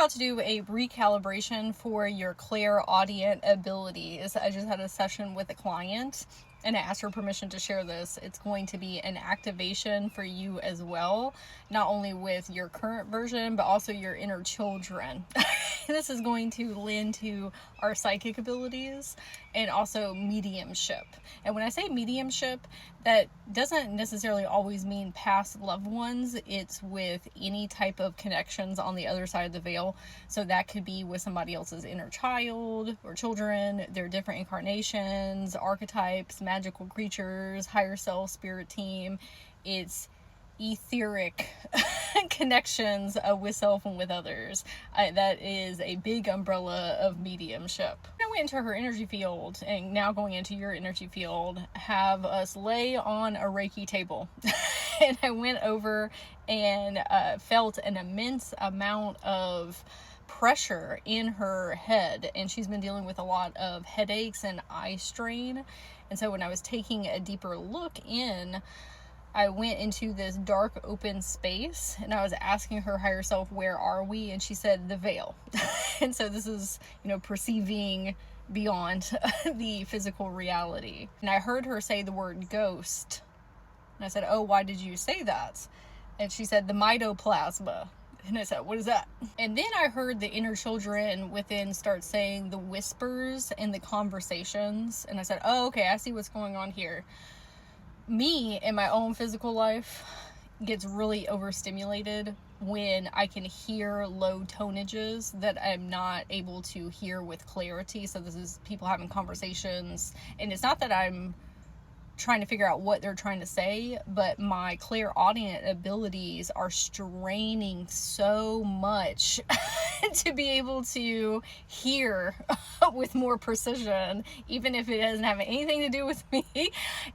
about to do a recalibration for your clairaudient abilities. I just had a session with a client and I asked her permission to share this. It's going to be an activation for you as well, not only with your current version, but also your inner children. This is going to lend to our psychic abilities and also mediumship. And when I say mediumship, that doesn't necessarily always mean past loved ones. It's with any type of connections on the other side of the veil. So that could be with somebody else's inner child or children, their different incarnations, archetypes, magical creatures, higher self, spirit team. It's etheric connections with self and with others. That is a big umbrella of mediumship. I went into her energy field, and now going into your energy field, have us lay on a Reiki table. And I went over and felt an immense amount of pressure in her head, and she's been dealing with a lot of headaches and eye strain. And so when I was taking a deeper look in, I went into this dark open space and I was asking her higher self, where are we? And she said, the veil. And so this is, perceiving beyond the physical reality. And I heard her say the word ghost. And I said, oh, why did you say that? And she said, the mitoplasma. And I said, what is that? And then I heard the inner children within start saying the whispers and the conversations. And I said, oh, okay, I see what's going on here. Me in my own physical life gets really overstimulated when I can hear low tonages that I'm not able to hear with clarity. So this is people having conversations, and it's not that I'm trying to figure out what they're trying to say, but my clairaudient abilities are straining so much to be able to hear with more precision, even if it doesn't have anything to do with me.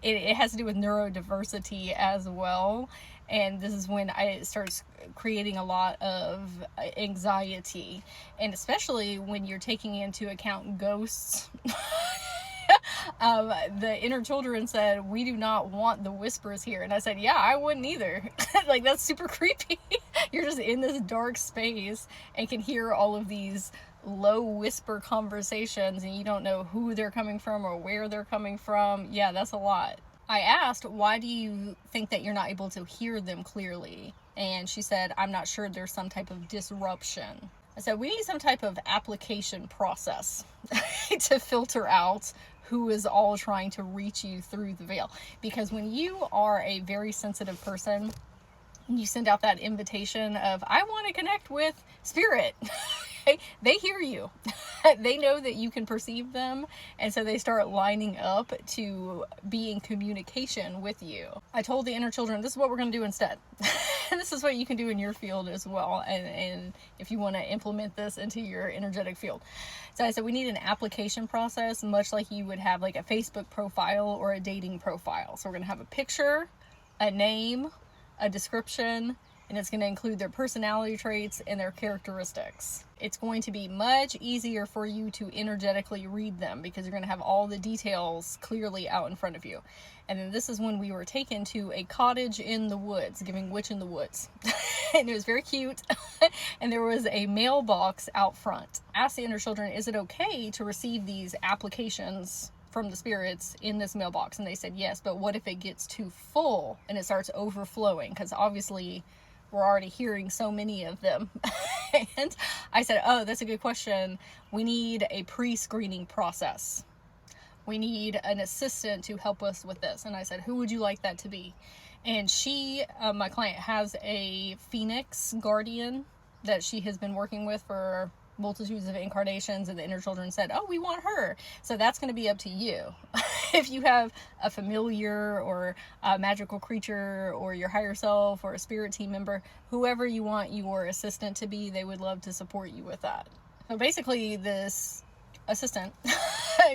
It has to do with neurodiversity as well. And this is when it starts creating a lot of anxiety, and especially when you're taking into account ghosts. The inner children said, we do not want the whispers here. And I said, yeah, I wouldn't either. Like, that's super creepy. You're just in this dark space and can hear all of these low whisper conversations, and you don't know who they're coming from or where they're coming from. Yeah, that's a lot. I asked, why do you think that you're not able to hear them clearly? And she said, I'm not sure, there's some type of disruption. I said, we need some type of application process to filter out who is all trying to reach you through the veil. Because when you are a very sensitive person, you send out that invitation of, I want to connect with spirit. They hear you. They know that you can perceive them, and so they start lining up to be in communication with you. I told the inner children, this is what we're going to do instead. And this is what you can do in your field as well, and if you want to implement this into your energetic field. So I said, we need an application process, much like you would have like a Facebook profile or a dating profile. So we're going to have a picture, a name, a description, and it's going to include their personality traits and their characteristics. It's going to be much easier for you to energetically read them because you're going to have all the details clearly out in front of you. And then this is when we were taken to a cottage in the woods, giving witch in the woods. And it was very cute. And there was a mailbox out front. I asked the inner children, is it okay to receive these applications from the spirits in this mailbox? And they said yes, but what if it gets too full and it starts overflowing? Because obviously we're already hearing so many of them. And I said, oh, that's a good question. We need a pre-screening process. We need an assistant to help us with this. And I said, who would you like that to be? And she, my client, has a phoenix guardian that she has been working with for multitudes of incarnations, and the inner children said, oh, we want her. So that's going to be up to you. If you have a familiar or a magical creature or your higher self or a spirit team member, whoever you want your assistant to be, they would love to support you with that. So basically this assistant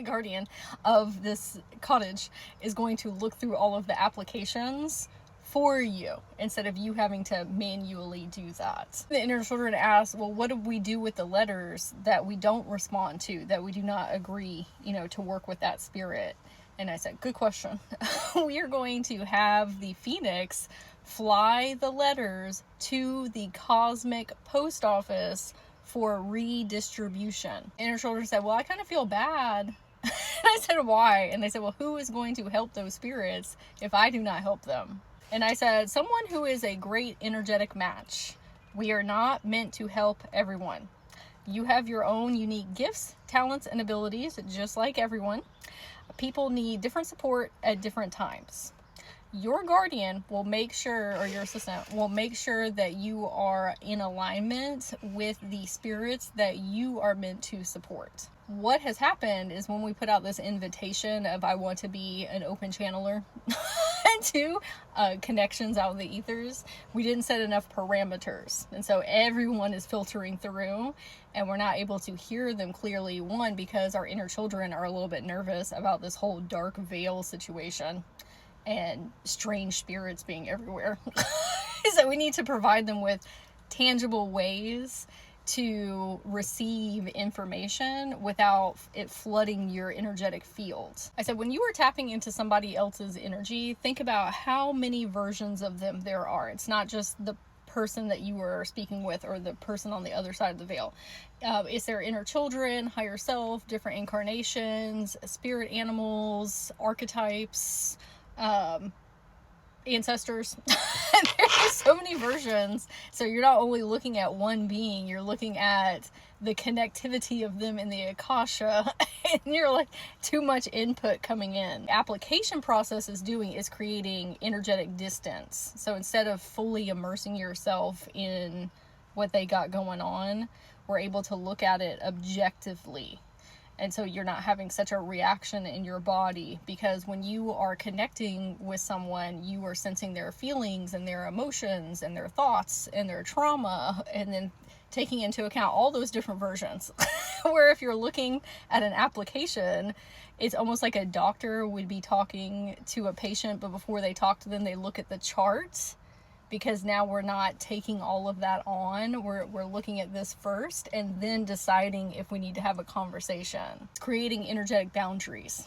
guardian of this cottage is going to look through all of the applications for you instead of you having to manually do that. The inner children asked, well, what do we do with the letters that we don't respond to, that we do not agree, to work with that spirit? And I said, good question. We are going to have the phoenix fly the letters to the cosmic post office for redistribution. Inner children said, well, I kind of feel bad. And I said, why? And they said, well, who is going to help those spirits if I do not help them? And I said, someone who is a great energetic match. We are not meant to help everyone. You have your own unique gifts, talents, and abilities, just like everyone. People need different support at different times. Your guardian will make sure, or your assistant will make sure that you are in alignment with the spirits that you are meant to support. What has happened is when we put out this invitation of I want to be an open channeler to connections out in the ethers, we didn't set enough parameters. And so everyone is filtering through and we're not able to hear them clearly. One, because our inner children are a little bit nervous about this whole dark veil situation and strange spirits being everywhere. So we need to provide them with tangible ways to receive information without it flooding your energetic field. I said, when you are tapping into somebody else's energy, think about how many versions of them there are. It's not just the person that you were speaking with or the person on the other side of the veil. Is there inner children, higher self, different incarnations, spirit animals, archetypes, ancestors? There's so many versions. So you're not only looking at one being, you're looking at the connectivity of them in the Akasha, and you're like, too much input coming in. The application process is creating energetic distance. So instead of fully immersing yourself in what they got going on, we're able to look at it objectively. And so you're not having such a reaction in your body, because when you are connecting with someone, you are sensing their feelings and their emotions and their thoughts and their trauma, and then taking into account all those different versions. Where if you're looking at an application, it's almost like a doctor would be talking to a patient, but before they talk to them, they look at the charts. Because now we're not taking all of that on. We're looking at this first and then deciding if we need to have a conversation. It's creating energetic boundaries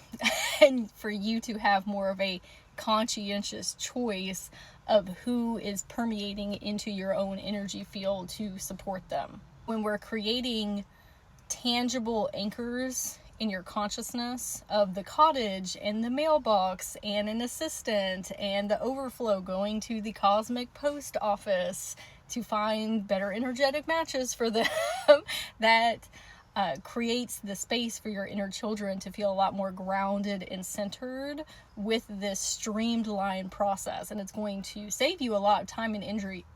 and for you to have more of a conscientious choice of who is permeating into your own energy field to support them. When we're creating tangible anchors in your consciousness of the cottage and the mailbox and an assistant and the overflow going to the cosmic post office to find better energetic matches for them, that creates the space for your inner children to feel a lot more grounded and centered with this streamlined process. And it's going to save you a lot of time and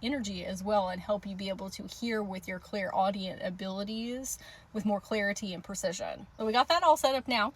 energy as well, and help you be able to hear with your clairaudient abilities with more clarity and precision. So we got that all set up now.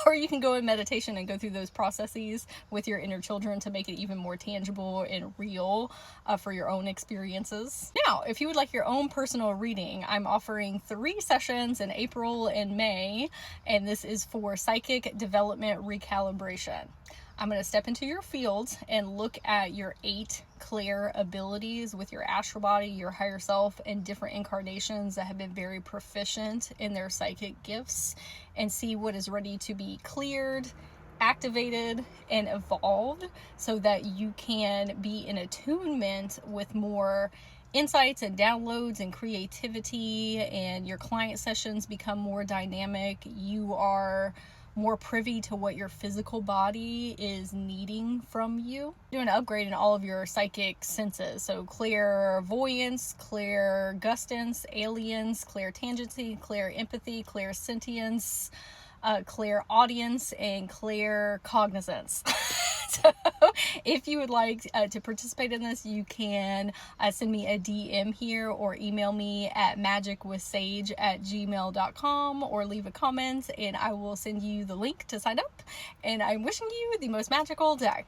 Or you can go in meditation and go through those processes with your inner children to make it even more tangible and real for your own experiences. Now, if you would like your own personal reading, I'm offering 3 sessions in April and May, and this is for psychic development recalibration. I'm going to step into your field and look at your 8 clear abilities with your astral body, your higher self, and different incarnations that have been very proficient in their psychic gifts, and see what is ready to be cleared, activated, and evolved so that you can be in attunement with more insights and downloads and creativity, and your client sessions become more dynamic. You are more privy to what your physical body is needing from you. Do an upgrade in all of your psychic senses. So clairvoyance, clairgustance, aliens, clairtangency, clairempathy, clairsentience, clairaudience, and claircognizance. So if you would like to participate in this, you can send me a DM here or email me at magicwithsage@gmail.com, or leave a comment and I will send you the link to sign up. And I'm wishing you the most magical day.